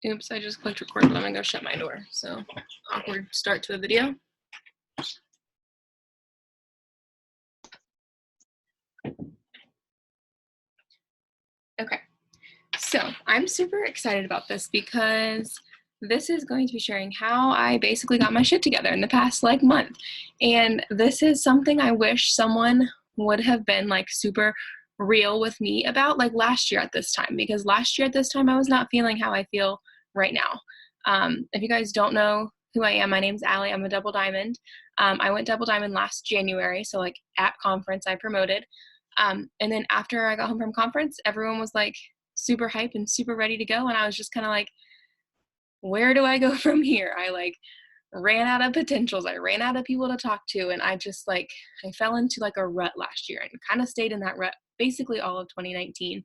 Oops, I just clicked record, but I'm gonna go shut my door. So awkward start to a video. Okay, so I'm super excited about this because this is going to be sharing how I basically got my shit together in the past month. And this is something I wish someone would have been super real with me about last year at this time, because last year at this time I was not feeling how I feel right now. If you guys don't know who I am, my name's Allie. I'm a double diamond. I went double diamond last January, so at conference I promoted. And then after I got home from conference, everyone was super hyped and super ready to go. And I was just kind of where do I go from here? I ran out of potentials. I ran out of people to talk to. And I just I fell into a rut last year and kind of stayed in that rut basically all of 2019.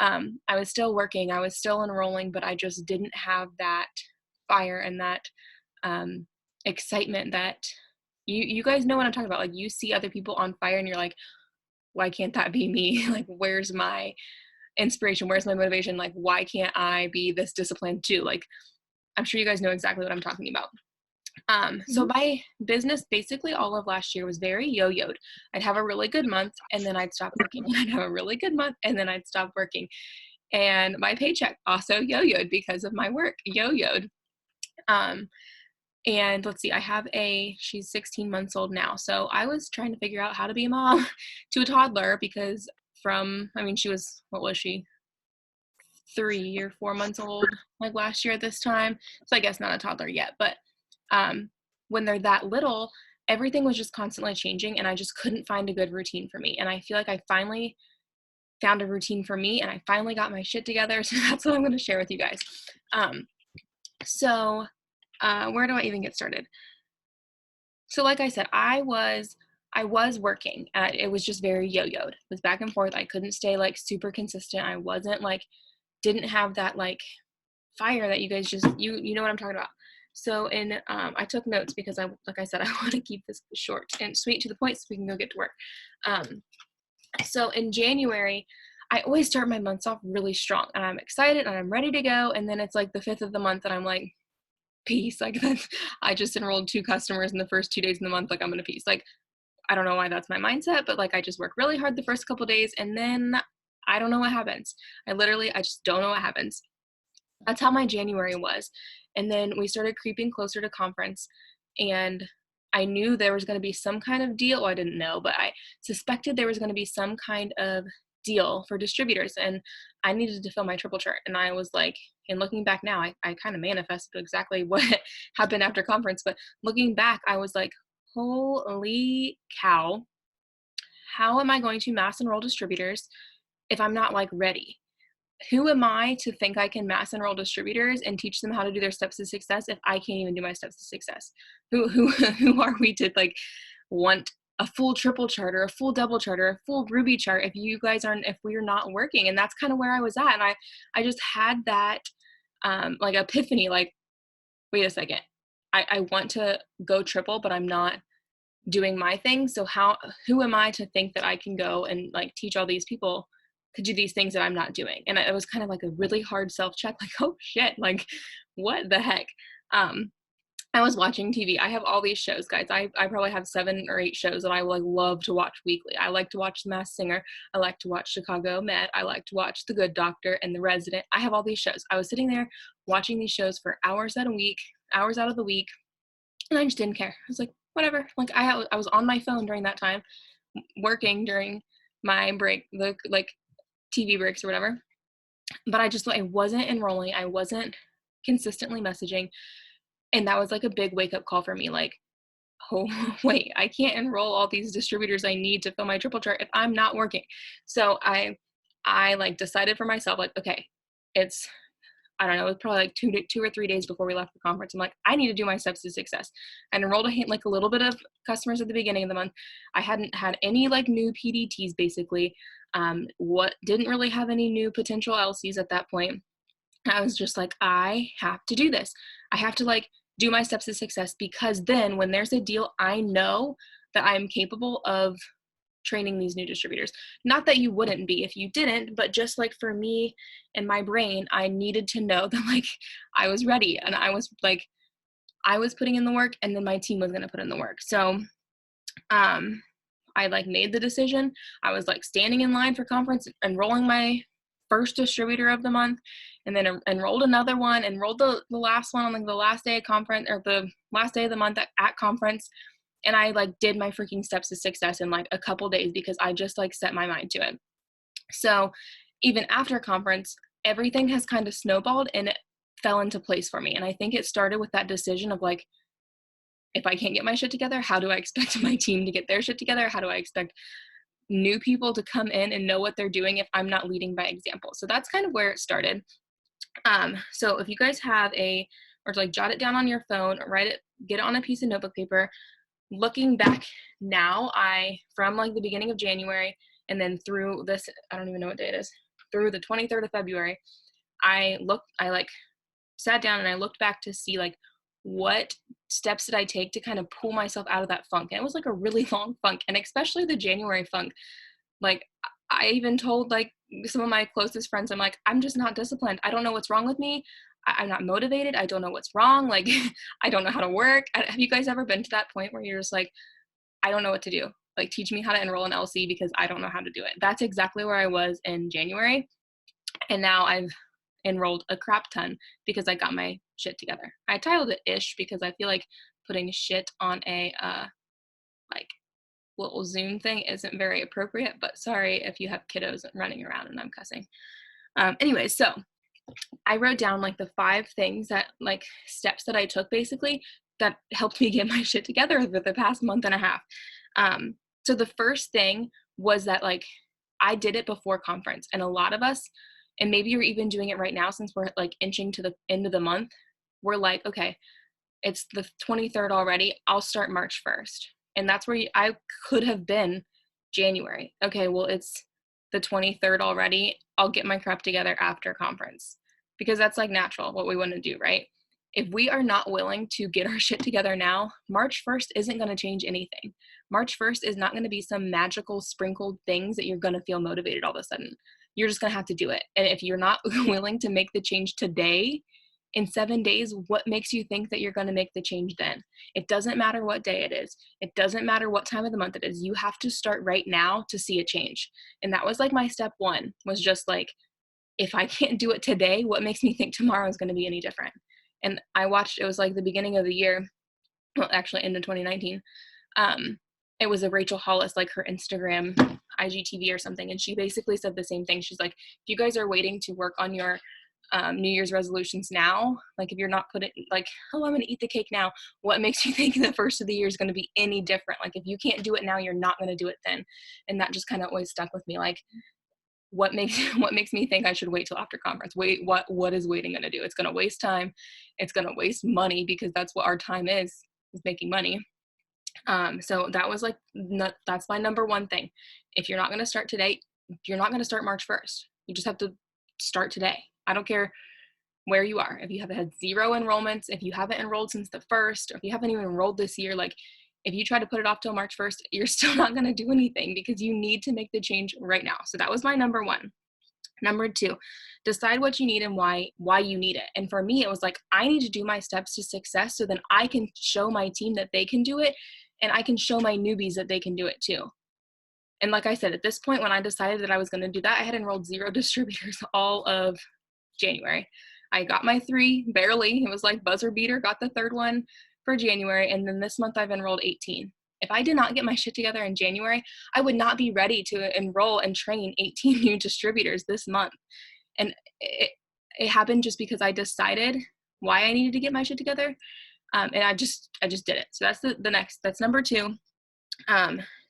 I was still working, I was still enrolling, but I just didn't have that fire and that excitement that you guys know what I'm talking about. You see other people on fire and you're like, why can't that be me? Where's my inspiration? Where's my motivation? Why can't I be this disciplined too? I'm sure you guys know exactly what I'm talking about. So my business basically all of last year was very yo-yoed. I'd have a really good month and then I'd stop working. I'd have a really good month and then I'd stop working. And my paycheck also yo-yoed because of my work, yo-yoed. And let's see, she's 16 months old now. So I was trying to figure out how to be a mom to a toddler because she was, what was she? 3 or 4 months old, last year at this time. So I guess not a toddler yet, but when they're that little, everything was just constantly changing and I just couldn't find a good routine for me. And I feel like I finally found a routine for me and I finally got my shit together. So that's what I'm going to share with you guys. Where do I even get started? So like I said, I was working. It was just very yo-yoed. It was back and forth. I couldn't stay super consistent. I wasn't didn't have that fire that you guys just, you know what I'm talking about. So I took notes because like I said, I want to keep this short and sweet to the point so we can go get to work. So in January, I always start my months off really strong and I'm excited and I'm ready to go. And then it's the 5th of the month and I'm peace. I just enrolled 2 customers in the first 2 days of the month. I'm gonna peace. I don't know why that's my mindset, but I just work really hard the first couple days and then I don't know what happens. I just don't know what happens. That's how my January was. And then we started creeping closer to conference and I knew there was going to be some kind of deal. Well, I didn't know, but I suspected there was going to be some kind of deal for distributors and I needed to fill my triple chart. And I was and looking back now, I kind of manifested exactly what happened after conference. But looking back, I was holy cow, how am I going to mass enroll distributors if I'm not ready? Who am I to think I can mass enroll distributors and teach them how to do their steps to success if I can't even do my steps to success? Who are we to want a full triple chart or a full double chart or a full Ruby chart if we're not working? And that's kind of where I was at. And I just had that epiphany, wait a second, I want to go triple, but I'm not doing my thing. So who am I to think that I can go and teach all these people to do these things that I'm not doing? And it was kind of a really hard self-check, oh shit, what the heck? I was watching TV. I have all these shows, guys. I probably have 7 or 8 shows that I love to watch weekly. I like to watch The Masked Singer. I like to watch Chicago Med. I like to watch The Good Doctor and The Resident. I have all these shows. I was sitting there watching these shows for hours out of the week, and I just didn't care. I was whatever. I was on my phone during that time, working during my break, the TV breaks or whatever. But I wasn't enrolling. I wasn't consistently messaging. And that was a big wake-up call for me. Oh, wait, I can't enroll all these distributors I need to fill my triple chart if I'm not working. So I decided for myself, okay, it's, I don't know, it was probably 2 or 3 days before we left the conference. I'm I need to do my steps to success. I enrolled a little bit of customers at the beginning of the month. I hadn't had any new PDTs basically. Didn't really have any new potential LCs at that point. I was just I have to do this. I have to do my steps to success, because then when there's a deal, I know that I'm capable of training these new distributors. Not that you wouldn't be if you didn't, but just like for me and my brain, I needed to know that like I was ready and I was putting in the work, and then my team was going to put in the work. So I like made the decision. I was like standing in line for conference, enrolling my first distributor of the month, and then enrolled another one, enrolled the last one on like the last day of conference, or the last day of the month at conference. And I like did my freaking steps to success in like a couple days because I just like set my mind to it. So even after conference, everything has kind of snowballed and it fell into place for me. And I think it started with that decision of like, if I can't get my shit together, how do I expect my team to get their shit together? How do I expect new people to come in and know what they're doing if I'm not leading by example? So that's kind of where it started. So if you guys have or like jot it down on your phone, write it, get it on a piece of notebook paper. Looking back now, from like the beginning of January and then through this, I don't even know what day it is, through the 23rd of February, I like sat down and I looked back to see like what steps did I take to kind of pull myself out of that funk. And it was like a really long funk, and especially the January funk. Like I even told like some of my closest friends, I'm like, I'm just not disciplined. I don't know what's wrong with me. I'm not motivated. I don't know what's wrong. Like, I don't know how to work. Have you guys ever been to that point where you're just like, I don't know what to do? Like, teach me how to enroll in LC because I don't know how to do it. That's exactly where I was in January. And now I've enrolled a crap ton because I got my shit together. I titled it ish because I feel like putting shit on a like little Zoom thing isn't very appropriate, but sorry if you have kiddos running around and I'm cussing. Anyway, so I wrote down like the 5 things that like steps that I took basically that helped me get my shit together over the past month and a half. So the first thing was that like I did it before conference, and a lot of us, and maybe you're even doing it right now since we're like inching to the end of the month, we're like, okay, it's the 23rd already. I'll start March 1st. And that's where I could have been January. Okay, well, it's the 23rd already. I'll get my crap together after conference, because that's like natural, what we want to do, right? If we are not willing to get our shit together now, March 1st isn't going to change anything. March 1st is not going to be some magical sprinkled things that you're going to feel motivated all of a sudden. You're just going to have to do it. And if you're not willing to make the change today, in 7 days, what makes you think that you're going to make the change then? It doesn't matter what day it is. It doesn't matter what time of the month it is. You have to start right now to see a change. And that was like my step 1, was just like, if I can't do it today, what makes me think tomorrow is going to be any different? And I watched, it was like the beginning of the year, well, actually into 2019. It was a Rachel Hollis, like her Instagram IGTV or something. And she basically said the same thing. She's like, if you guys are waiting to work on your New Year's resolutions now, like if you're not putting like, oh, I'm going to eat the cake now, what makes you think the first of the year is going to be any different? Like if you can't do it now, you're not going to do it then. And that just kind of always stuck with me. Like, what makes me think I should wait till after conference? What is waiting going to do? It's going to waste time. It's going to waste money, because that's what our time is making money. So that was like, that's my number 1 thing. If you're not going to start today, you're not going to start March 1st. You just have to start today. I don't care where you are. If you have had 0 enrollments, if you haven't enrolled since the 1st, or if you haven't even enrolled this year, like if you try to put it off till March 1st, you're still not going to do anything, because you need to make the change right now. So that was my number 1. Number 2, decide what you need and why you need it. And for me, it was like, I need to do my steps to success so then I can show my team that they can do it, and I can show my newbies that they can do it too. And like I said, at this point, when I decided that I was going to do that, I had enrolled 0 distributors all of January. I got my 3, barely. It was like buzzer beater, got the 3rd one for January. And then this month I've enrolled 18. If I did not get my shit together in January, I would not be ready to enroll and train 18 new distributors this month. And it happened just because I decided why I needed to get my shit together. And I just did it. So that's that's number 2.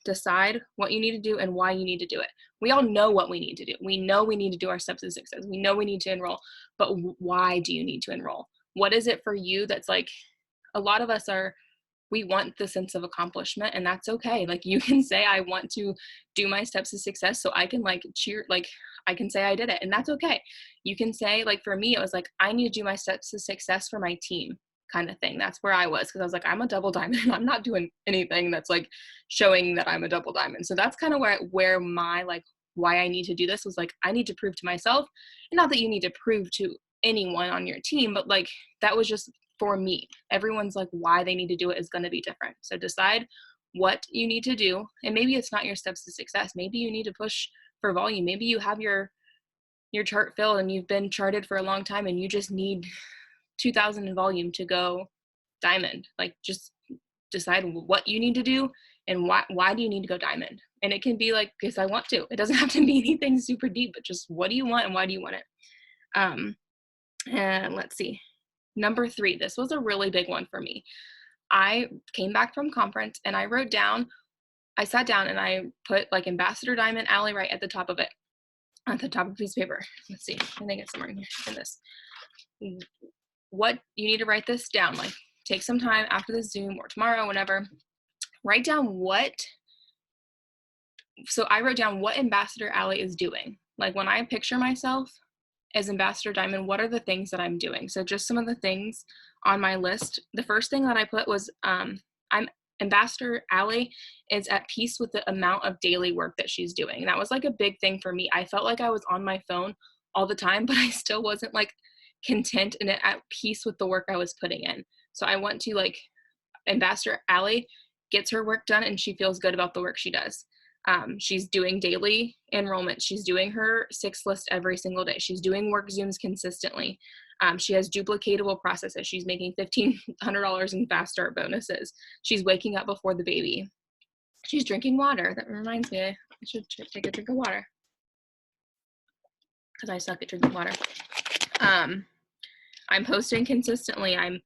Decide what you need to do and why you need to do it. We all know what we need to do. We know we need to do our steps to success. We know we need to enroll, but why do you need to enroll? What is it for you that's like, a lot of us we want the sense of accomplishment, and that's okay. Like you can say, I want to do my steps to success so I can like cheer, like I can say I did it, and that's okay. You can say, like for me, it was like, I need to do my steps to success for my team. kind of thing. That's where I was, because I was like, I'm a double diamond and I'm not doing anything that's like showing that I'm a double diamond. So that's kind of where my like why I need to do this was like, I need to prove to myself, and not that you need to prove to anyone on your team, but like that was just for me. Everyone's like why they need to do it is going to be different. So decide what you need to do, and maybe it's not your steps to success. Maybe you need to push for volume. Maybe you have your chart filled and you've been charted for a long time and you just need 2,000 in volume to go diamond. Like just decide what you need to do and why do you need to go diamond. And it can be like, because I want to. It doesn't have to be anything super deep, but just what do you want and why do you want it? And let's see. Number 3, this was a really big one for me. I came back from conference and I sat down and I put like Ambassador Diamond Allie right at the top of it, at the top of a piece of paper. Let's see, I think it's somewhere in here in this. What you need to write this down, like take some time after the Zoom or tomorrow, whenever, write down so I wrote down what Ambassador Allie is doing. Like when I picture myself as Ambassador Diamond, what are the things that I'm doing? So just some of the things on my list. The first thing that I put was I'm Ambassador Allie is at peace with the amount of daily work that she's doing. That was like a big thing for me. I felt like I was on my phone all the time, but I still wasn't like content and at peace with the work I was putting in. So I want to like Ambassador Allie gets her work done and she feels good about the work she does. She's doing daily enrollment. She's doing her 6 list every single day. She's doing work Zooms consistently. She has duplicatable processes. She's making $1,500 in fast start bonuses. She's waking up before the baby. She's drinking water. That reminds me, I should take a drink of water because I suck at drinking water. I'm posting consistently. I'm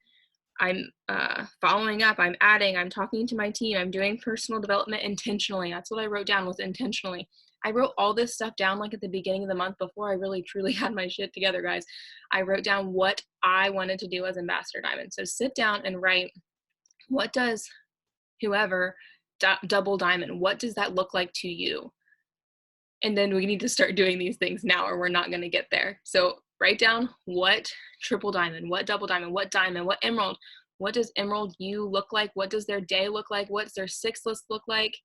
following up, I'm adding, I'm talking to my team, I'm doing personal development intentionally. That's what I wrote down, was intentionally. I wrote all this stuff down like at the beginning of the month before I really truly had my shit together, guys. I wrote down what I wanted to do as Ambassador Diamond. So sit down and write, what does whoever double diamond, what does that look like to you? And then we need to start doing these things now or we're not going to get there. So write down what triple diamond, what double diamond, what diamond, what emerald, what does emerald you look like? What does their day look like? What's their 6 list look like?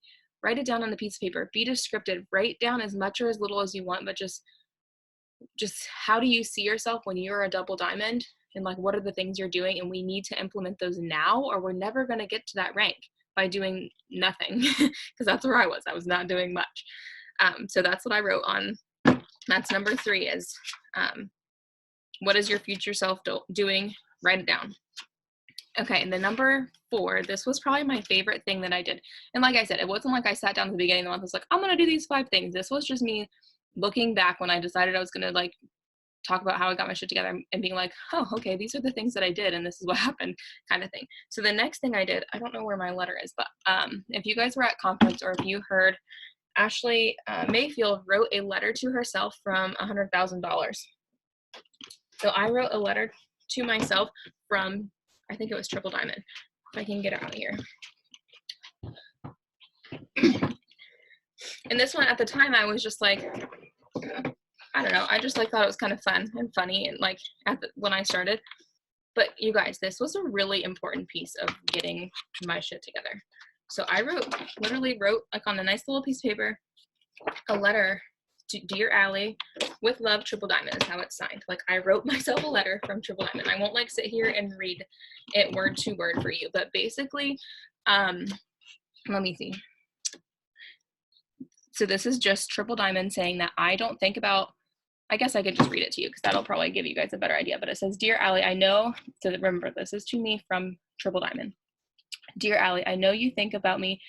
Write it down on a piece of paper. Be descriptive. Write down as much or as little as you want, but just how do you see yourself when you're a double diamond? And like, what are the things you're doing? And we need to implement those now or we're never going to get to that rank by doing nothing. Because that's where I was not doing much. So that's what I wrote on. That's number 3 is, what is your future self doing? Write it down. Okay, and then number 4, this was probably my favorite thing that I did. And like I said, it wasn't like I sat down at the beginning of the month and was like, I'm going to do these 5 things. This was just me looking back when I decided I was going to like talk about how I got my shit together and being like, oh, okay, these are the things that I did and this is what happened, kind of thing. So the next thing I did, I don't know where my letter is, but if you guys were at conference or if you heard, Ashley Mayfield wrote a letter to herself from $100,000. So I wrote a letter to myself from, I think it was Triple Diamond. If I can get it out here. And this one at the time, I was just like, I don't know. I just like thought it was kind of fun and funny and like when I started. But you guys, this was a really important piece of getting my shit together. So I literally wrote like on a nice little piece of paper, a letter to Dear Allie, with love, Triple Diamond is how it's signed. Like I wrote myself a letter from Triple Diamond. I won't like sit here and read it word to word for you, but basically, let me see. So this is just Triple Diamond saying that I don't think about, I guess I could just read it to you because that'll probably give you guys a better idea, but it says, Dear Allie, I know, so remember this is to me from Triple Diamond. Dear Allie, I know you think about me,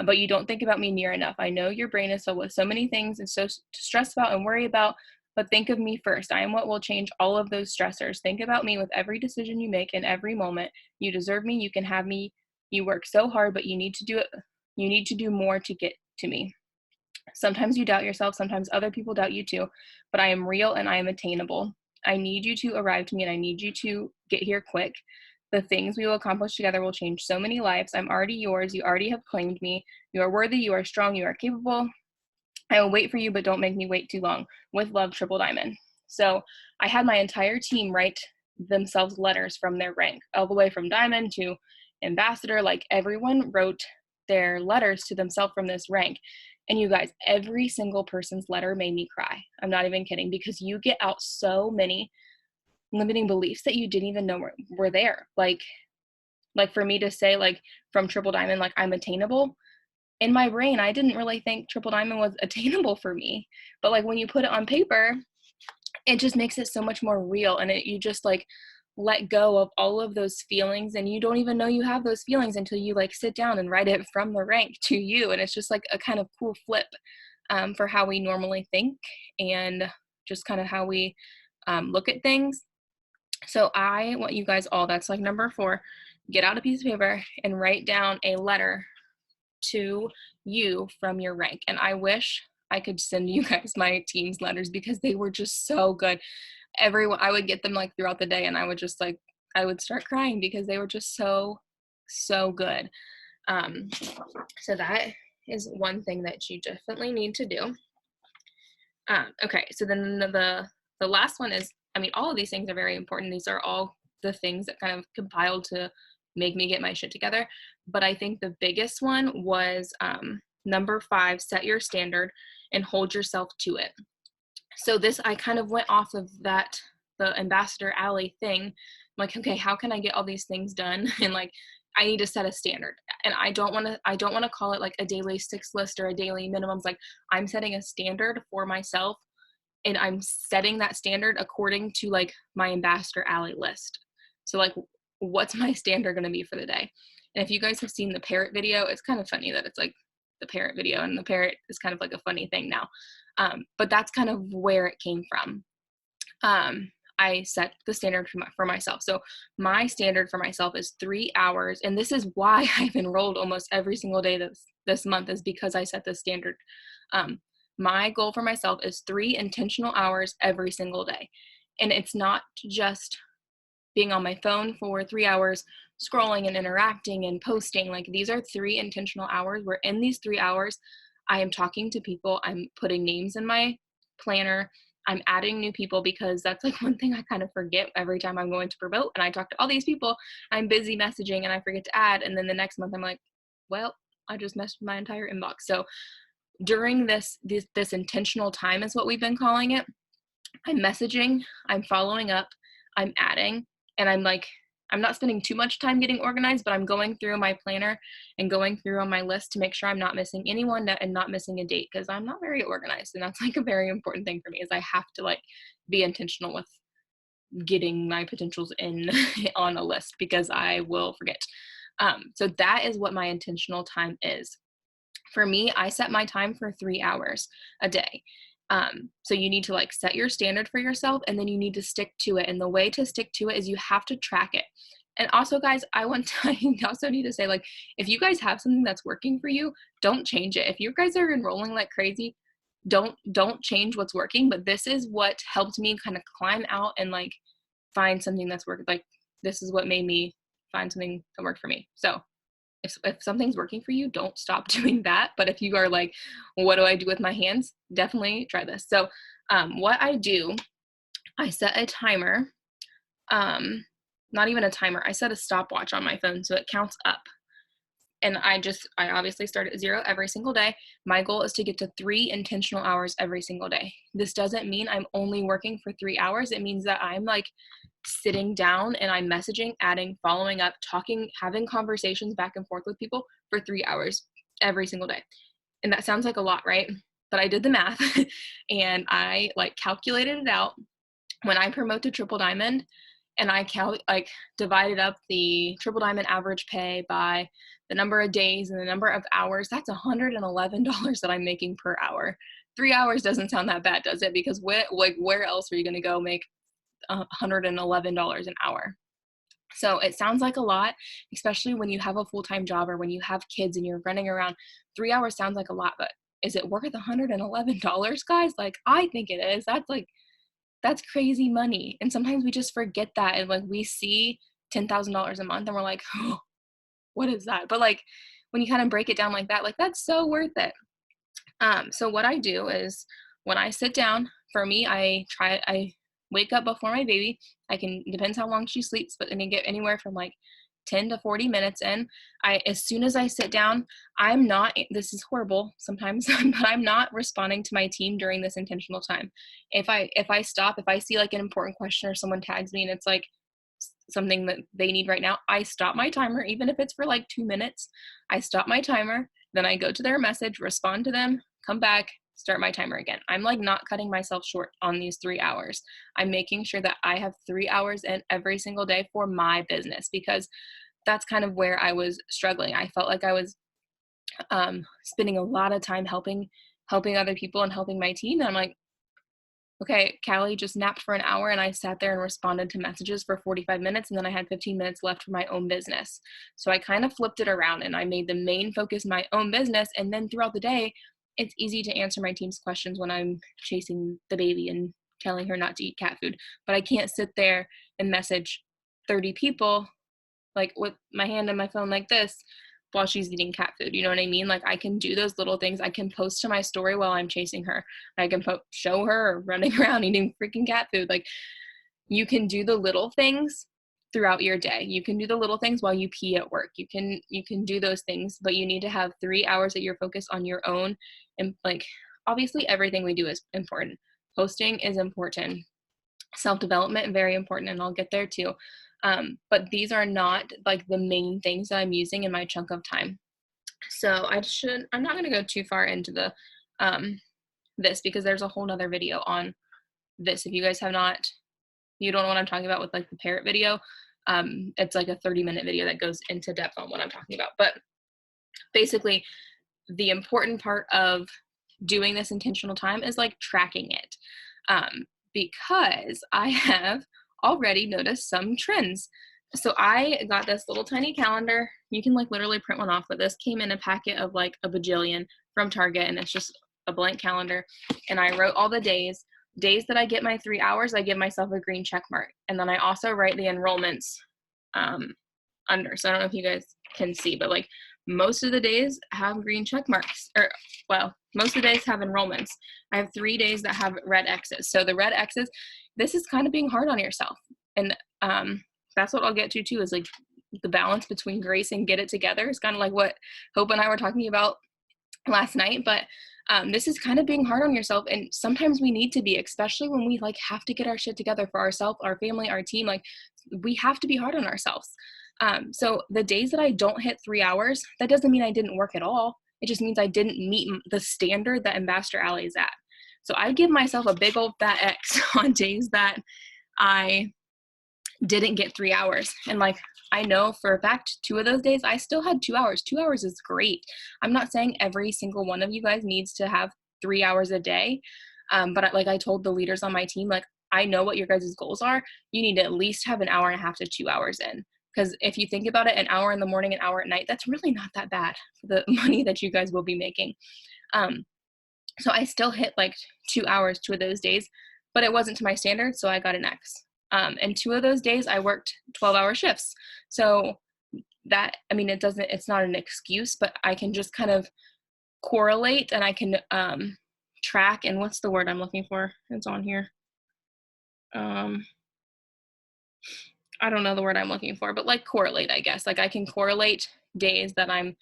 but you don't think about me near enough. I know your brain is filled with so many things and so stressed about and worry about, but think of me first. I am what will change all of those stressors. Think about me with every decision you make in every moment. You deserve me. You can have me. You work so hard, but you need to do it. You need to do more to get to me. Sometimes you doubt yourself. Sometimes other people doubt you too, but I am real and I am attainable. I need you to arrive to me and I need you to get here quick. The things we will accomplish together will change so many lives. I'm already yours. You already have claimed me. You are worthy. You are strong. You are capable. I will wait for you, but don't make me wait too long. With love, Triple Diamond. So I had my entire team write themselves letters from their rank, all the way from diamond to ambassador. Like everyone wrote their letters to themselves from this rank. And you guys, every single person's letter made me cry. I'm not even kidding, because you get out so many limiting beliefs that you didn't even know were there. Like for me to say, like, from triple diamond, like, I'm attainable, in my brain I didn't really think triple diamond was attainable for me, but like when you put it on paper, it just makes it so much more real, and you just like let go of all of those feelings, and you don't even know you have those feelings until you like sit down and write it from the rank to you. And it's just like a kind of cool flip for how we normally think, and just kind of how we look at things. So I want you guys all, that's like number 4, get out a piece of paper and write down a letter to you from your rank. And I wish I could send you guys my team's letters, because they were just so good. Everyone, I would get them like throughout the day, and I would just like, I would start crying because they were just so, so good. Um, so that is one thing that you definitely need to do. Okay, so then the last one is, I mean, all of these things are very important. These are all the things that kind of compiled to make me get my shit together. But I think the biggest one was number 5, set your standard and hold yourself to it. So this, I kind of went off of that, the Ambassador Alley thing. I'm like, okay, how can I get all these things done? And like, I need to set a standard. And I don't want to call it like a daily 6 list or a daily minimums. Like, I'm setting a standard for myself, and I'm setting that standard according to like my Ambassador Alley list. So like, what's my standard going to be for the day? And if you guys have seen the parrot video, it's kind of funny that it's like the parrot video, and the parrot is kind of like a funny thing now. But that's kind of where it came from. I set the standard for myself. So my standard for myself is 3 hours. And this is why I've enrolled almost every single day this month, is because I set the standard. My goal for myself is 3 intentional hours every single day. And it's not just being on my phone for 3 hours, scrolling and interacting and posting. Like, these are 3 intentional hours where in these 3 hours, I am talking to people, I'm putting names in my planner, I'm adding new people, because that's like one thing I kind of forget every time I'm going to promote and I talk to all these people. I'm busy messaging and I forget to add. And then the next month I'm like, well, I just messed with my entire inbox. So during this intentional time is what we've been calling it. I'm messaging, I'm following up, I'm adding, and I'm like, I'm not spending too much time getting organized, but I'm going through my planner and going through on my list to make sure I'm not missing anyone and not missing a date, because I'm not very organized. And that's like a very important thing for me, is I have to like be intentional with getting my potentials in on a list, because I will forget. So that is what my intentional time is. For me, I set my time for 3 hours a day. So you need to like set your standard for yourself, and then you need to stick to it. And the way to stick to it is you have to track it. And also, guys, I also need to say, like, if you guys have something that's working for you, don't change it. If you guys are enrolling like crazy, don't change what's working. But this is what helped me kind of climb out and like find something that's working. Like, this is what made me find something that worked for me. So if something's working for you, don't stop doing that. But if you are like, what do I do with my hands? Definitely try this. So what I do, I set a timer, not even a timer, I set a stopwatch on my phone so it counts up. And I obviously start at 0 every single day. My goal is to get to 3 intentional hours every single day. This doesn't mean I'm only working for 3 hours. It means that I'm like sitting down and I'm messaging, adding, following up, talking, having conversations back and forth with people for 3 hours every single day. And that sounds like a lot, right? But I did the math and I like calculated it out. When I promote to triple diamond, and I divided up the triple diamond average pay by the number of days and the number of hours, that's $111 that I'm making per hour. 3 hours doesn't sound that bad, does it? Because where else are you going to go make $111 an hour? So it sounds like a lot, especially when you have a full-time job or when you have kids and you're running around. 3 hours sounds like a lot, but is it worth $111, guys? Like, I think it is. That's crazy money. And sometimes we just forget that. And like, we see $10,000 a month and we're like, oh, what is that? But like, when you kind of break it down like that, like, that's so worth it. So what I do is when I sit down, for me, I wake up before my baby. Depends how long she sleeps, but then you get anywhere from like 10 to 40 minutes in. As soon as I sit down, this is horrible sometimes, but I'm not responding to my team during this intentional time. If I stop, if I see like an important question or someone tags me and it's like something that they need right now, I stop my timer, even if it's for like 2 minutes. I stop my timer, then I go to their message, respond to them, come back, start my timer again. I'm like not cutting myself short on these 3 hours. I'm making sure that I have 3 hours in every single day for my business, because that's kind of where I was struggling. I felt like I was spending a lot of time helping other people and helping my team. And I'm like, okay, Callie just napped for an hour and I sat there and responded to messages for 45 minutes, and then I had 15 minutes left for my own business. So I kind of flipped it around and I made the main focus my own business. And then throughout the day, it's easy to answer my team's questions when I'm chasing the baby and telling her not to eat cat food. But I can't sit there and message 30 people like with my hand on my phone like this while she's eating cat food. You know what I mean? Like, I can do those little things. I can post to my story while I'm chasing her. I can show her running around eating freaking cat food. Like, you can do the little things throughout your day. You can do the little things while you pee at work. You can do those things, but you need to have 3 hours that you're focused on your own. And like, obviously everything we do is important. Posting is important. Self-development, very important, and I'll get there too. But these are not like the main things that I'm using in my chunk of time. So I'm not going to go too far into the this, because there's a whole nother video on this. If you guys you don't know what I'm talking about with like the parrot video, it's like a 30-minute video that goes into depth on what I'm talking about. But basically, the important part of doing this intentional time is like tracking it, because I have already noticed some trends. So I got this little tiny calendar. You can like literally print one off, but this came in a packet of like a bajillion from Target, and it's just a blank calendar. And I wrote all the days that I get my 3 hours, I give myself a green check mark. And then I also write the enrollments under. So I don't know if you guys can see, but like most of the days have green check marks, or well, most of the days have enrollments. I have 3 days that have red X's. So the red X's, this is kind of being hard on yourself. And that's what I'll get to too, is like the balance between grace and get it together. Is kind of like what Hope and I were talking about last night. But this is kind of being hard on yourself. And sometimes we need to be, especially when we like have to get our shit together for ourselves, our family, our team. Like, we have to be hard on ourselves. So the days that I don't hit 3 hours, that doesn't mean I didn't work at all. It just means I didn't meet the standard that Ambassador Allie is at. So I give myself a big old fat X on days that I didn't get 3 hours. And like, I know for a fact 2 of those days I still had 2 hours. 2 hours is great. I'm not saying every single one of you guys needs to have 3 hours a day. But like I told the leaders on my team, like, I know what your guys' goals are. You need to at least have an hour and a half to 2 hours in. Because if you think about it, an hour in the morning, an hour at night, that's really not that bad for the money that you guys will be making. So I still hit like 2 hours 2 of those days, but it wasn't to my standards, so I got an X. And 2 of those days I worked 12-hour shifts. So that, I mean, it's not an excuse, but I can just kind of correlate, and I can track, and what's the word I'm looking for? It's on here. I don't know the word I'm looking for, but like correlate, I guess. Like, I can correlate days that I'm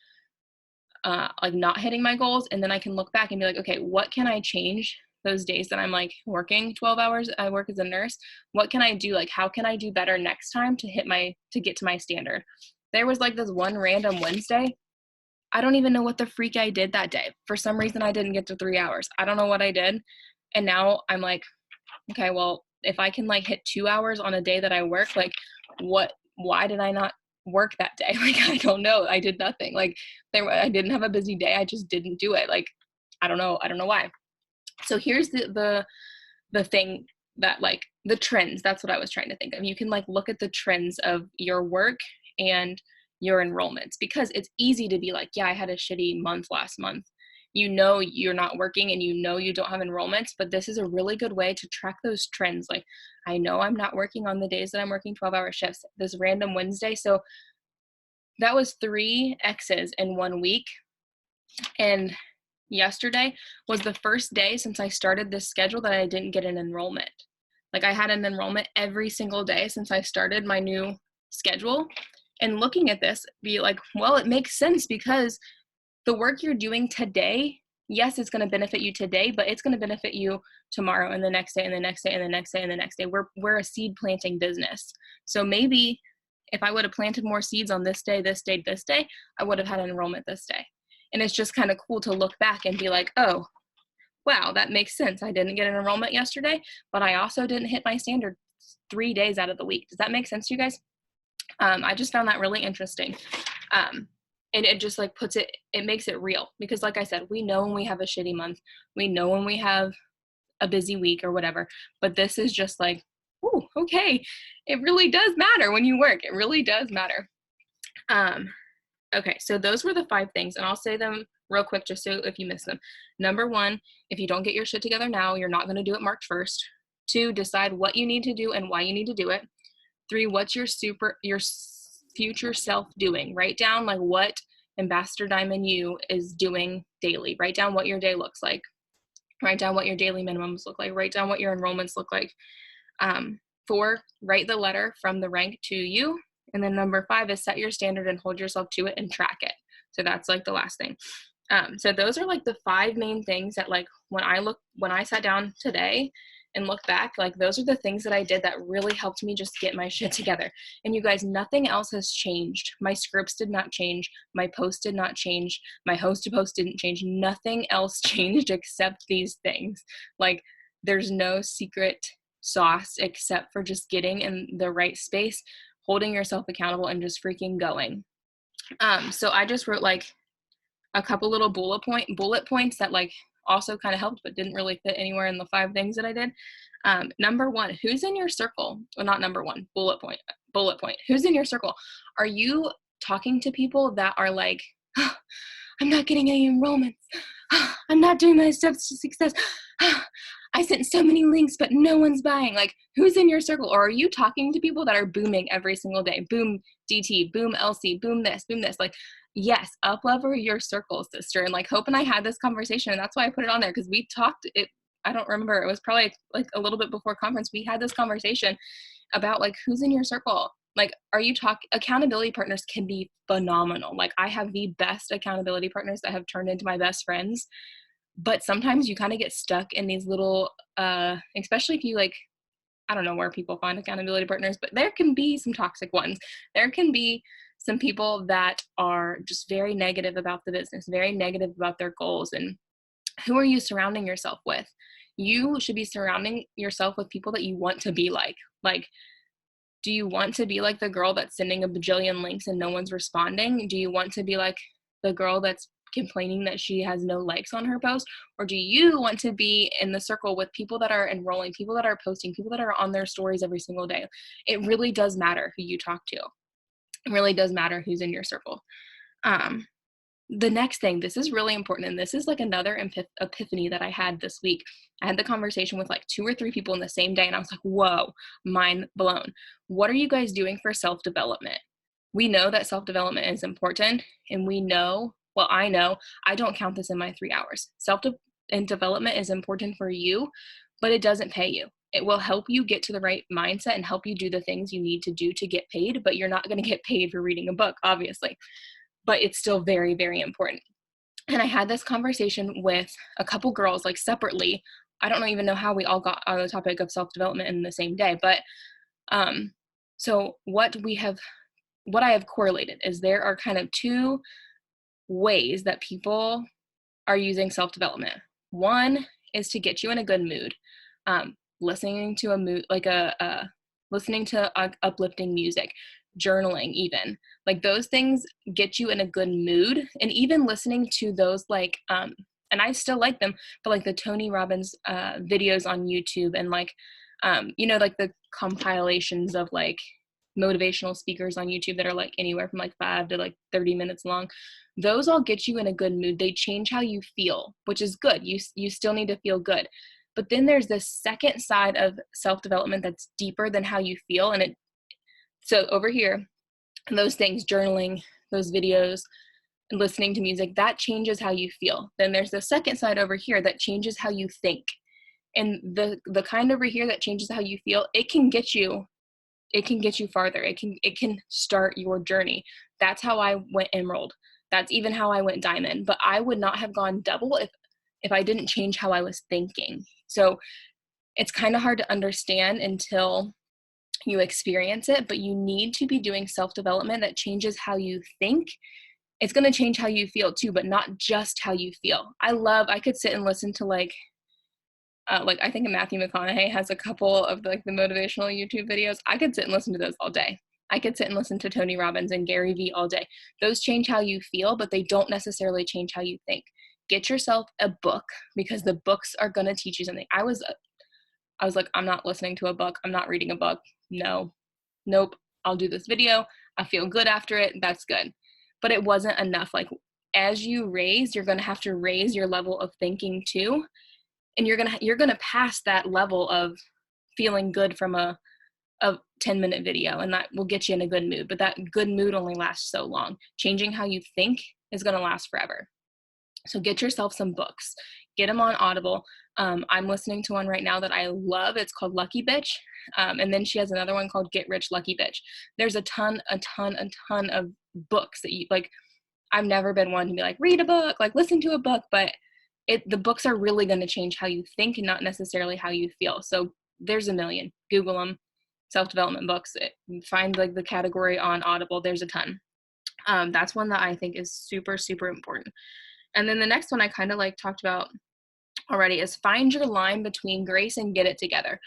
like not hitting my goals, and then I can look back and be like, okay, what can I change those days that I'm like working 12 hours? I work as a nurse. What can I do? Like, how can I do better next time to get to my standard? There was like this one random Wednesday. I don't even know what the freak I did that day. For some reason, I didn't get to 3 hours. I don't know what I did. And now I'm like, okay, well, if I can like hit 2 hours on a day that I work, like why did I not work that day? Like, I don't know. I did nothing. Like, I didn't have a busy day. I just didn't do it. Like, I don't know why. So here's the thing that, like, the trends, that's what I was trying to think of. You can like look at the trends of your work and your enrollments, because it's easy to be like, yeah, I had a shitty month last month. You know, you're not working and you know you don't have enrollments, but this is a really good way to track those trends. Like, I know I'm not working on the days that I'm working 12-hour shifts this random Wednesday. So that was 3 X's in 1 week. And yesterday was the first day since I started this schedule that I didn't get an enrollment. Like I had an enrollment every single day since I started my new schedule. And looking at this, be like, well, it makes sense because the work you're doing today, yes, it's going to benefit you today, but it's going to benefit you tomorrow and the next day and the next day and the next day and the next day. We're a seed planting business. So maybe if I would have planted more seeds on this day, this day, this day, I would have had an enrollment this day. And it's just kind of cool to look back and be like, oh, wow, that makes sense. I didn't get an enrollment yesterday, but I also didn't hit my standard 3 days out of the week. Does that make sense to you guys? I just found that really interesting. And it just like it makes it real, because like I said, we know when we have a shitty month, we know when we have a busy week or whatever, but this is just like, oh, okay, it really does matter when you work. It really does matter. Okay, so those were the 5 things, and I'll say them real quick just so if you miss them. Number 1, if you don't get your shit together now, you're not going to do it March 1st. 2, decide what you need to do and why you need to do it. 3, what's your future self doing? Write down like what Ambassador Diamond you is doing daily. Write down what your day looks like. Write down what your daily minimums look like. Write down what your enrollments look like. 4, write the letter from the rank to you. And then number 5 is set your standard and hold yourself to it and track it. So that's like the last thing. So those are like the 5 main things that like when I sat down today and look back, like those are the things that I did that really helped me just get my shit together. And you guys, nothing else has changed. My scripts did not change. My post did not change. My host to post didn't change. Nothing else changed except these things. Like there's no secret sauce except for just getting in the right space, holding yourself accountable, and just freaking going. So I just wrote like a couple little bullet points that like also kind of helped but didn't really fit anywhere in the 5 things that I did. Number 1, who's in your circle? Well, not number 1, bullet point. Who's in your circle? Are you talking to people that are like, oh, I'm not getting any enrollments. Oh, I'm not doing my steps to success. Oh, I sent so many links, but no one's buying. Like, who's in your circle? Or are you talking to people that are booming every single day? Boom DT, boom LC, boom this, boom this. Like, yes, up-level your circle, sister. And like Hope and I had this conversation, and that's why I put it on there, because we talked it. I don't remember. It was probably like a little bit before conference. We had this conversation about like who's in your circle. Like, are you accountability partners can be phenomenal. Like I have the best accountability partners that have turned into my best friends. But sometimes you kind of get stuck in these little, especially if you like, I don't know where people find accountability partners, but there can be some toxic ones. There can be some people that are just very negative about the business, very negative about their goals. And who are you surrounding yourself with? You should be surrounding yourself with people that you want to be like. Like, do you want to be like the girl that's sending a bajillion links and no one's responding? Do you want to be like the girl that's complaining that she has no likes on her post? Or do you want to be in the circle with people that are enrolling, people that are posting, people that are on their stories every single day? It really does matter who you talk to. It really does matter who's in your circle. The next thing, this is really important, and this is like another epiphany that I had this week. I had the conversation with like 2 or 3 people in the same day, and I was like, whoa, mind blown. What are you guys doing for self-development? We know that self-development is important, and we know, well, I know, I don't count this in my 3 hours. Self-development is important for you, but it doesn't pay you. It will help you get to the right mindset and help you do the things you need to do to get paid, but you're not going to get paid for reading a book, obviously. But it's still very, very important. And I had this conversation with a couple girls, like separately. I don't even know how we all got on the topic of self-development in the same day, but so what I have correlated is there are kind of 2 ways that people are using self-development. One is to get you in a good mood, listening to listening to uplifting music, journaling even. Like those things get you in a good mood. And even listening to those like, and I still like them, but like the Tony Robbins videos on YouTube and like, like the compilations of like motivational speakers on YouTube that are like anywhere from like 5 to like 30 minutes long. Those all get you in a good mood. They change how you feel, which is good. You still need to feel good. But then there's this second side of self-development that's deeper than how you feel. And so over here, those things, journaling, those videos, and listening to music, that changes how you feel. Then there's the second side over here that changes how you think. And the kind over here that changes how you feel, it can get you farther. It can start your journey. That's how I went emerald. That's even how I went diamond. But I would not have gone double if I didn't change how I was thinking. So it's kind of hard to understand until you experience it, but you need to be doing self-development that changes how you think. It's going to change how you feel too, but not just how you feel. I could sit and listen to like I think Matthew McConaughey has a couple of the motivational YouTube videos. I could sit and listen to those all day. I could sit and listen to Tony Robbins and Gary Vee all day. Those change how you feel, but they don't necessarily change how you think. Get yourself a book, because the books are going to teach you something. I was like, I'm not listening to a book. I'm not reading a book. No, nope. I'll do this video. I feel good after it. That's good. But it wasn't enough. Like, as you raise, you're going to have to raise your level of thinking too. And you're going to pass that level of feeling good from a 10-minute video, and that will get you in a good mood. But that good mood only lasts so long. Changing how you think is going to last forever. So get yourself some books. Get them on Audible. I'm listening to one right now that I love. It's called Lucky Bitch. And then she has another one called Get Rich Lucky Bitch. There's a ton of books that you like. I've never been one to be like, read a book, like listen to a book, but the books are really going to change how you think and not necessarily how you feel. So there's a million. Google them. Self-development books. Find like the category on Audible. There's a ton. That's one that I think is super, super important. And then the next one I kind of like talked about already is find your line between grace and get it together.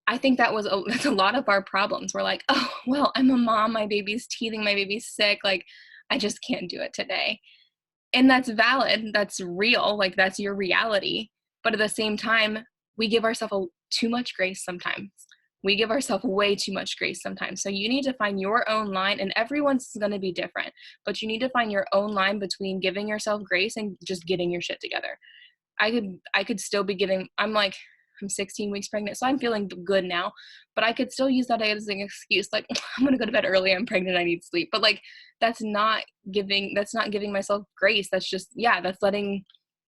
I think that's a lot of our problems. We're like, oh, well, I'm a mom. My baby's teething. My baby's sick. Like, I just can't do it today. And that's valid. That's real. Like, that's your reality. But at the same time, we give ourselves too much grace sometimes. We give ourselves way too much grace sometimes. So you need to find your own line, and everyone's going to be different, but you need to find your own line between giving yourself grace and just getting your shit together. I could still be I'm 16 weeks pregnant, so I'm feeling good now, but I could still use that as an excuse. Like, I'm going to go to bed early. I'm pregnant. I need sleep. But like, that's not giving myself grace. That's just, that's letting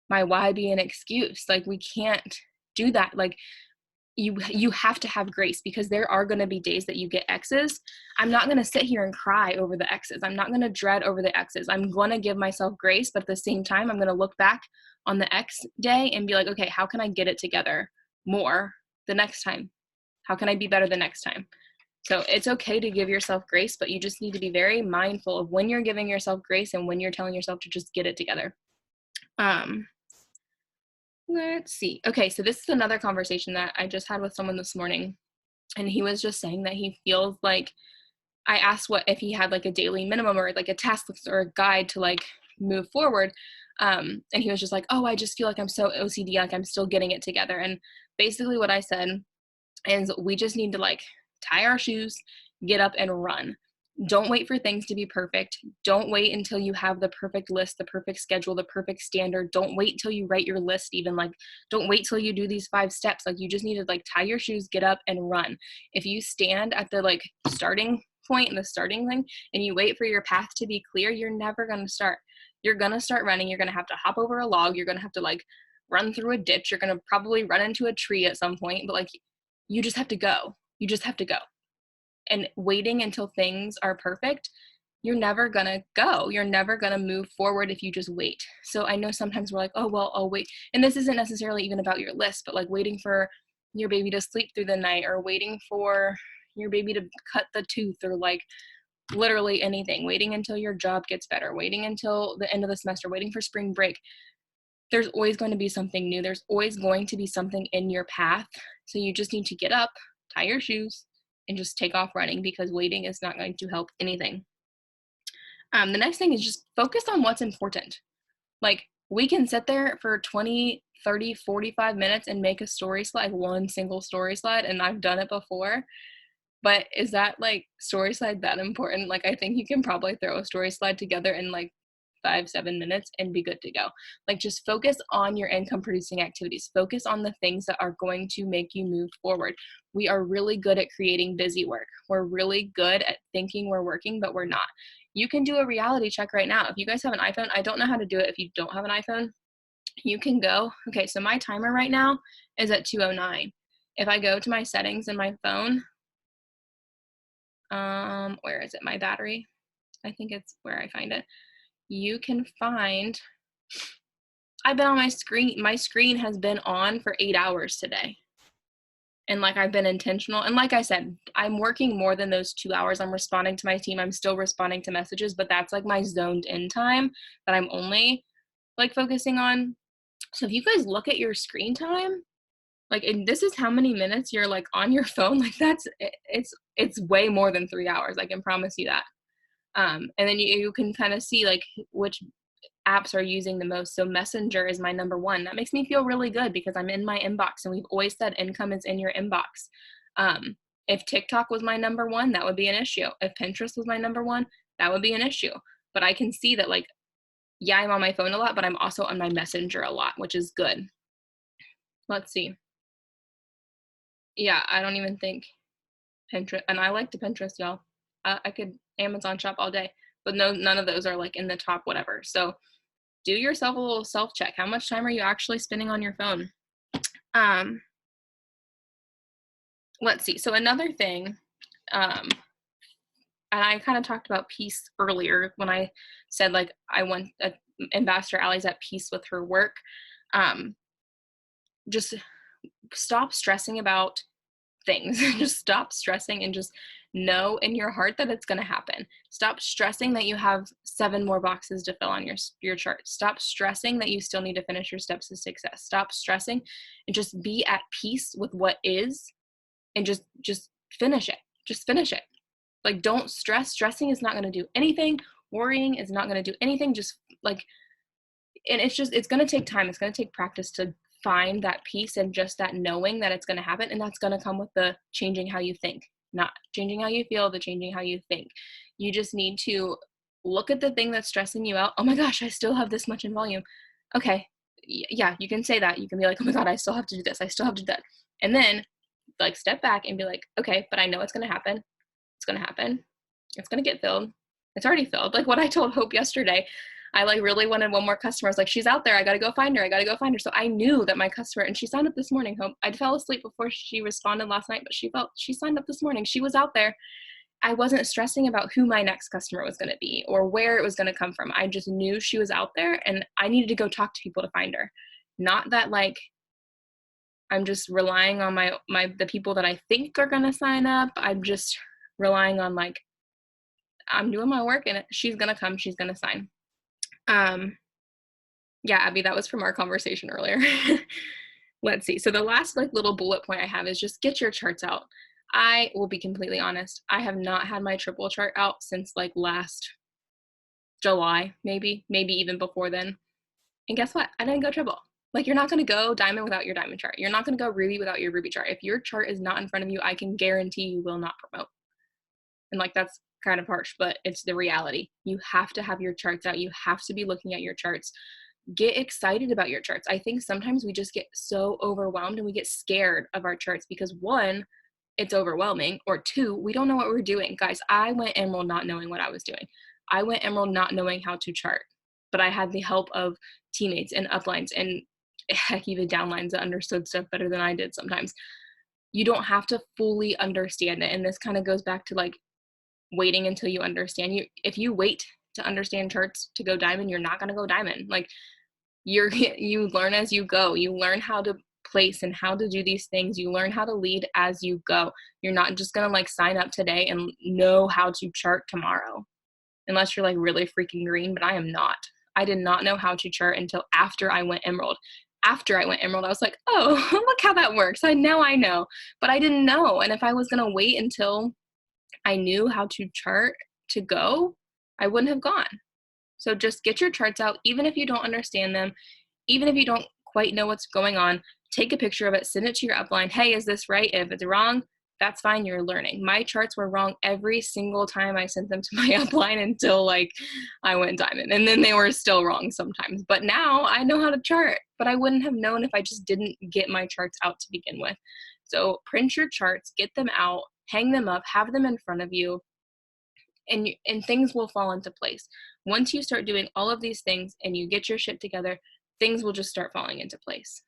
my why be an excuse. Like, we can't do that. Like, you have to have grace, because there are going to be days that you get X's. I'm not going to sit here and cry over the X's. I'm not going to dread over the X's. I'm going to give myself grace, but at the same time, I'm going to look back on the X day and be like, okay, how can I get it together more the next time? How can I be better the next time? So it's okay to give yourself grace, but you just need to be very mindful of when you're giving yourself grace and when you're telling yourself to just get it together. Let's see. Okay, so this is another conversation that I just had with someone this morning, and he was just saying that he feels like, I asked what if he had like a daily minimum or like a task list or a guide to like move forward. And he was just like, oh, I just feel like I'm so OCD, like I'm still getting it together. And basically what I said is we just need to like tie our shoes, get up and run. Don't wait for things to be perfect. Don't wait until you have the perfect list, the perfect schedule, the perfect standard. Don't wait till you write your list even. Like, don't wait till you do these 5 steps. Like, you just need to like tie your shoes, get up and run. If you stand at the like starting point and the starting thing and you wait for your path to be clear, you're never going to start. You're going to start running. You're going to have to hop over a log. You're going to have to like run through a ditch. You're going to probably run into a tree at some point, but like, you just have to go. You just have to go. And waiting until things are perfect, you're never gonna go. You're never gonna move forward if you just wait. So I know sometimes we're like, oh, well, I'll wait. And this isn't necessarily even about your list, but like waiting for your baby to sleep through the night, or waiting for your baby to cut the tooth, or like literally anything, waiting until your job gets better, waiting until the end of the semester, waiting for spring break. There's always going to be something new. There's always going to be something in your path. So you just need to get up, tie your shoes, and just take off running, because waiting is not going to help anything. The next thing is just focus on what's important. Like, we can sit there for 20, 30, 45 minutes and make a story slide, one single story slide, and I've done it before. But is that like story slide that important? Like, I think you can probably throw a story slide together in like 5-7 minutes and be good to go. Like, just focus on your income producing activities. Focus on the things that are going to make you move forward. We are really good at creating busy work. We're really good at thinking we're working, but we're not. You can do a reality check right now. If you guys have an iPhone, I don't know how to do it if you don't have an iPhone. you can go, okay, so my timer right now is at 2:09. If I go to my settings in my phone, where is it? My battery. I think it's where I find it. You can find, I've been on my screen. My screen has been on for 8 hours today. And like, I've been intentional. And like I said, I'm working more than those 2 hours. I'm responding to my team. I'm still responding to messages, but that's like my zoned in time that I'm only like focusing on. So if you guys look at your screen time, like, and this is how many minutes you're like on your phone, like it's way more than 3 hours. I can promise you that. And then you can kind of see like which apps are using the most. So Messenger is my number one. That makes me feel really good because I'm in my inbox, and we've always said income is in your inbox. If TikTok was my number one, that would be an issue. If Pinterest was my number one, that would be an issue. But I can see that, like, yeah, I'm on my phone a lot, but I'm also on my Messenger a lot, which is good. Let's see. Yeah, I don't even think Pinterest, and I like to Pinterest, y'all. I could Amazon shop all day, but no, none of those are like in the top whatever. So do yourself a little self check. How much time are you actually spending on your phone? Let's see. So another thing, and I kind of talked about peace earlier when I said like I want Ambassador Allie's at peace with her work. Just stop stressing about things. Just stop stressing and just know in your heart that it's going to happen. Stop stressing that you have 7 more boxes to fill on your chart. Stop stressing that you still need to finish your steps to success. Stop stressing and just be at peace with what is, and just finish it. Just finish it. Like, don't stress. Stressing is not going to do anything. Worrying is not going to do anything. Just like, and it's going to take time. It's going to take practice to find that peace and just that knowing that it's going to happen. And that's going to come with the changing how you think, not changing how you feel, the changing how you think. You just need to look at the thing that's stressing you out. Oh my gosh, I still have this much in volume. Okay. Yeah, you can say that. You can be like, oh my God, I still have to do this. I still have to do that. And then like step back and be like, okay, but I know it's going to happen. It's going to happen. It's going to get filled. It's already filled. Like what I told Hope yesterday, I like really wanted one more customer. I was like, she's out there. I got to go find her. I got to go find her. So I knew that my customer, and she signed up this morning, Hope. I fell asleep before she responded last night, but she signed up this morning. She was out there. I wasn't stressing about who my next customer was going to be or where it was going to come from. I just knew she was out there, and I needed to go talk to people to find her. Not that like I'm just relying on the people that I think are going to sign up. I'm just relying on like, I'm doing my work and she's going to come, she's going to sign. Yeah, Abby, that was from our conversation earlier. Let's see. So the last like little bullet point I have is just get your charts out. I will be completely honest. I have not had my triple chart out since like last July, maybe even before then. And guess what? I didn't go triple. Like, you're not going to go diamond without your diamond chart. You're not going to go ruby without your ruby chart. If your chart is not in front of you, I can guarantee you will not promote. And like, that's kind of harsh, but it's the reality. You have to have your charts out. You have to be looking at your charts. Get excited about your charts. I think sometimes we just get so overwhelmed and we get scared of our charts because one, it's overwhelming, or two, we don't know what we're doing. Guys, I went Emerald not knowing what I was doing. I went Emerald not knowing how to chart, but I had the help of teammates and uplines and heck, even downlines that understood stuff better than I did sometimes. You don't have to fully understand it. And this kind of goes back to like waiting until you understand. If you wait to understand charts to go diamond, you're not going to go diamond. Like you learn as you go. You learn how to place and how to do these things. You learn how to lead as you go. You're not just going to like sign up today and know how to chart tomorrow, unless you're like really freaking green, but I am not. I did not know how to chart until after I went Emerald. After I went Emerald, I was like, oh, look how that works. I know, but I didn't know. And if I was going to wait until I knew how to chart to go, I wouldn't have gone. So just get your charts out, even if you don't understand them, even if you don't quite know what's going on, take a picture of it, send it to your upline. Hey, is this right? If it's wrong, that's fine, you're learning. My charts were wrong every single time I sent them to my upline until like I went diamond, and then they were still wrong sometimes. But now I know how to chart, but I wouldn't have known if I just didn't get my charts out to begin with. So print your charts, get them out, hang them up, have them in front of you, and things will fall into place. Once you start doing all of these things and you get your shit together, things will just start falling into place.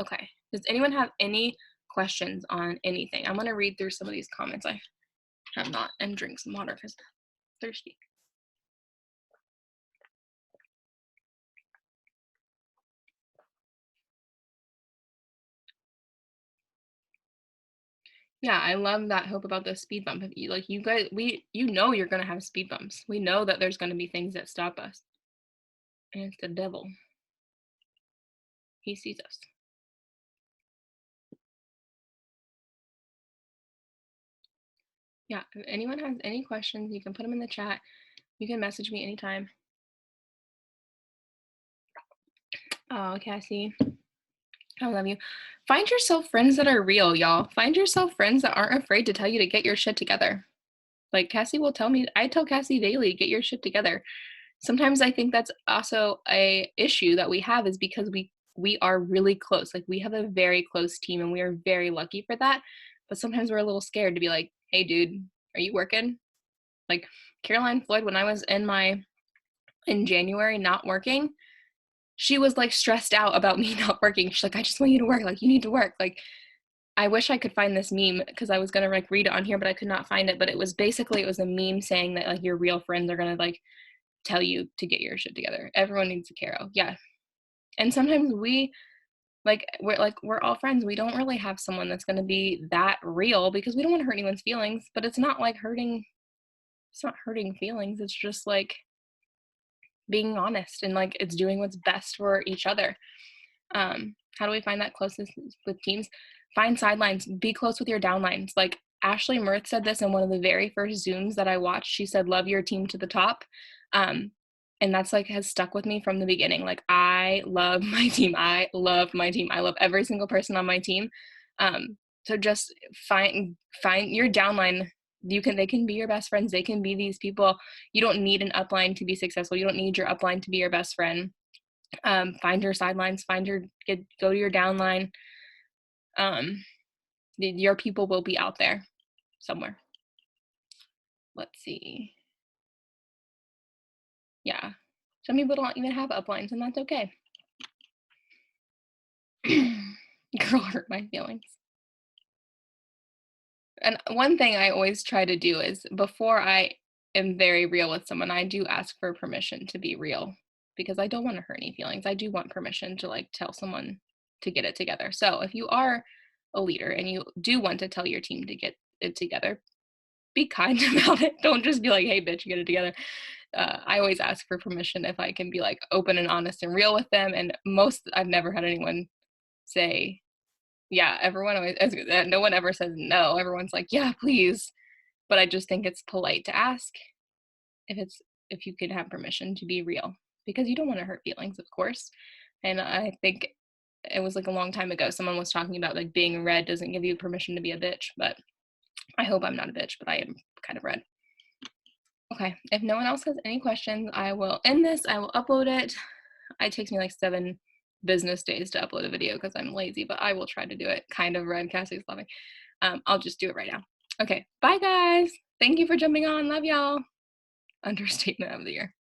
Okay, does anyone have any questions on anything? I'm going to read through some of these comments. I have not, and drink some water because I'm thirsty. Yeah, I love that hope about the speed bump. If you like, you guys, you know you're gonna have speed bumps. We know that there's gonna be things that stop us, and it's the devil. He sees us. Yeah, if anyone has any questions, you can put them in the chat. You can message me anytime. Oh, Cassie, I love you. Find yourself friends that are real, y'all. Find yourself friends that aren't afraid to tell you to get your shit together. Like Cassie will tell me, I tell Cassie daily, get your shit together. Sometimes I think that's also a issue that we have, is because we are really close. Like we have a very close team and we are very lucky for that. But sometimes we're a little scared to be like, hey dude, are you working? Like Caroline Floyd, when I was in January not working, she was like stressed out about me not working. She's like, I just want you to work. Like you need to work. Like I wish I could find this meme because I was gonna like read it on here, but I could not find it. But it was a meme saying that like your real friends are gonna like tell you to get your shit together. Everyone needs a Caro. Yeah. And sometimes we're all friends. We don't really have someone that's gonna be that real because we don't want to hurt anyone's feelings, but it's not like it's not hurting feelings. It's just like being honest and like it's doing what's best for each other. How do we find that closeness with teams? Find sidelines, be close with your downlines. Like Ashley Mirth said this in one of the very first Zooms that I watched. She said, love your team to the top. And that's like has stuck with me from the beginning. Like I love my team. I love my team. I love every single person on my team. So just find your downline. They can be your best friends. They can be these people. You don't need an upline to be successful. You don't need your upline to be your best friend. Find your sidelines, go to your downline. Your people will be out there somewhere. Let's see. Yeah, some people don't even have uplines, and that's okay. Girl hurt my feelings. And one thing I always try to do is before I am very real with someone, I do ask for permission to be real because I don't want to hurt any feelings. I do want permission to like tell someone to get it together. So if you are a leader and you do want to tell your team to get it together, be kind about it. Don't just be like, hey bitch, get it together. I always ask for permission if I can be like open and honest and real with them. And I've never had anyone say, yeah, everyone always, no one ever says no. Everyone's like, yeah, please. But I just think it's polite to ask if you could have permission to be real because you don't want to hurt feelings, of course. And I think it was like a long time ago, someone was talking about like being red doesn't give you permission to be a bitch, but I hope I'm not a bitch, but I am kind of red. Okay, if no one else has any questions, I will end this. I will upload it. It takes me like 7 business days to upload a video because I'm lazy, but I will try to do it. Kind of red, Cassie's loving. I'll just do it right now. Okay, bye guys. Thank you for jumping on. Love y'all. Understatement of the year.